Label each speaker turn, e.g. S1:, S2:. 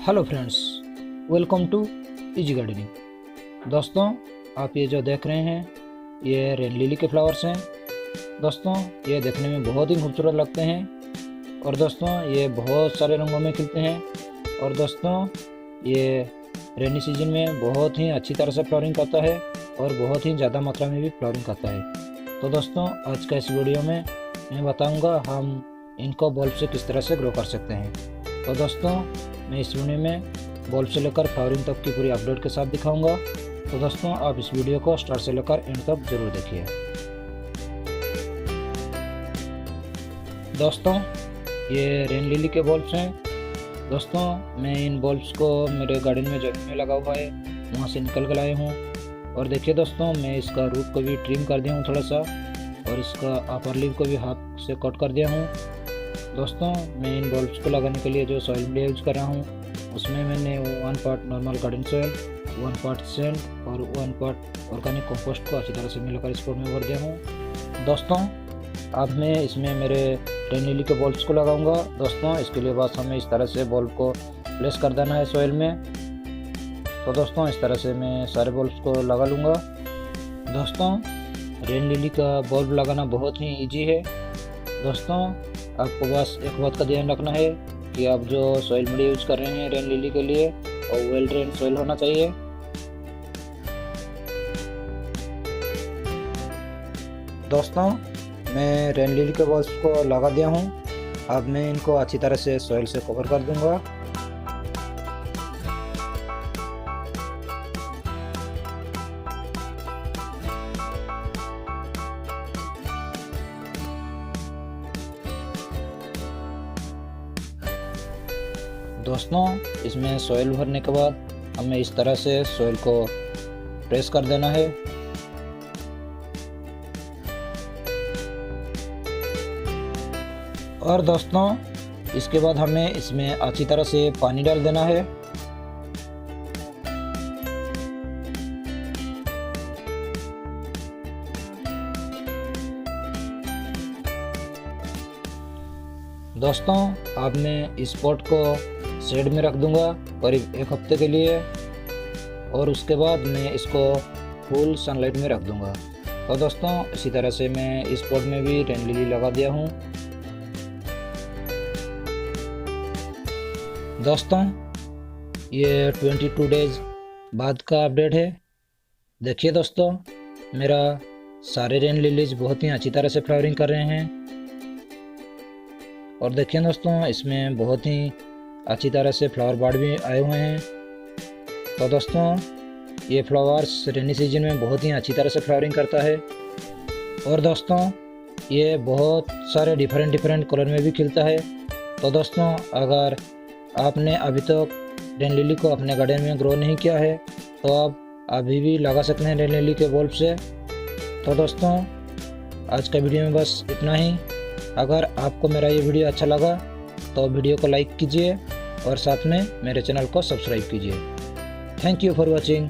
S1: Hello friends, welcome to easy gardening. दोस्तों, आप ये जो देख रहे हैं ये रेन लिली के फ्लावर्स हैं। दोस्तों, ये देखने में बहुत ही खूबसूरत लगते हैं और दोस्तों ये बहुत सारे रंगों में खिलते हैं। और दोस्तों ये रेनी सीजन में बहुत ही अच्छी तरह से फ्लावरिंग करता है और बहुत ही ज़्यादा मात्रा में भी फ्लावरिंग करता है। तो दोस्तों आज का इस वीडियो में मैं बताऊंगा हम इनको बल्ब से किस तरह से ग्रो कर सकते हैं। तो दोस्तों मैं इस वीडियो में बल्ब से लेकर फ्लावरिंग तक की पूरी अपडेट के साथ दिखाऊंगा। तो दोस्तों आप इस वीडियो को स्टार्ट से लेकर एंड तक जरूर देखिए। दोस्तों ये रेन लिली के बल्ब्स हैं। दोस्तों मैं इन बल्ब्स को मेरे गार्डन में जमीन में लगा हुआ है, वहाँ से निकल कर लाया हूँ। और देखिए दोस्तों मैं इसका रूट को भी ट्रिम कर दिया हूँ थोड़ा सा, और इसका अपर लीव को भी हाथ से कट कर दिया हूँ। दोस्तों मैं इन बल्ब्स को लगाने के लिए जो सॉइल मीडिया यूज कर रहा हूँ उसमें मैंने 1 part normal garden soil, 1 part sand और 1 पार्ट ऑर्गेनिक कंपोस्ट को अच्छी तरह से मिलाकर इस पॉट में भर दिया हूँ। दोस्तों अब मैं इसमें मेरे रेन लिली के बल्ब्स को लगाऊंगा। दोस्तों इसके लिए बस हमें इस तरह से बल्ब को प्लेस कर देना है सॉइल में। तो दोस्तों इस तरह से मैं सारे बल्ब्स को लगा लूँगा। दोस्तों रेन लिली का बल्ब लगाना बहुत ही ईजी है। दोस्तों आपको बस एक बात का ध्यान रखना है कि आप जो सॉइल मीडिया यूज कर रहे हैं रेन लिली के लिए और वेल ड्रेन सॉइल होना चाहिए। दोस्तों मैं रेन लिली के बल्ब्स को लगा दिया हूँ। अब मैं इनको अच्छी तरह से सॉइल से कवर कर दूंगा। दोस्तों इसमें सॉइल भरने के बाद हमें इस तरह से सॉइल को प्रेस कर देना है। और दोस्तों इसके बाद हमें इसमें अच्छी तरह से पानी डाल देना है। दोस्तों अब मैं इस पॉट को शेड में रख दूंगा करीब 1 हफ्ते के लिए, और उसके बाद मैं इसको फुल सनलाइट में रख दूंगा। तो दोस्तों इसी तरह से मैं इस पॉट में भी रेन लिली लगा दिया हूँ। दोस्तों ये 22 डेज बाद का अपडेट है। देखिए दोस्तों मेरा सारे रेन लिलीज बहुत ही अच्छी तरह से फ्लावरिंग कर रहे हैं। और देखिए दोस्तों इसमें बहुत ही अच्छी तरह से फ्लावर बर्ड भी आए हुए हैं। तो दोस्तों ये फ्लावर्स रेनी सीजन में बहुत ही अच्छी तरह से फ्लावरिंग करता है। और दोस्तों ये बहुत सारे डिफरेंट कलर में भी खिलता है। तो दोस्तों अगर आपने अभी तक रेन लिली को अपने गार्डन में ग्रो नहीं किया है तो आप अभी भी लगा सकते हैं रेन लिली के बल्ब से। तो दोस्तों आज का वीडियो में बस इतना ही। अगर आपको मेरा ये वीडियो अच्छा लगा तो वीडियो को लाइक कीजिए और साथ में मेरे चैनल को सब्सक्राइब कीजिए। Thank you for watching.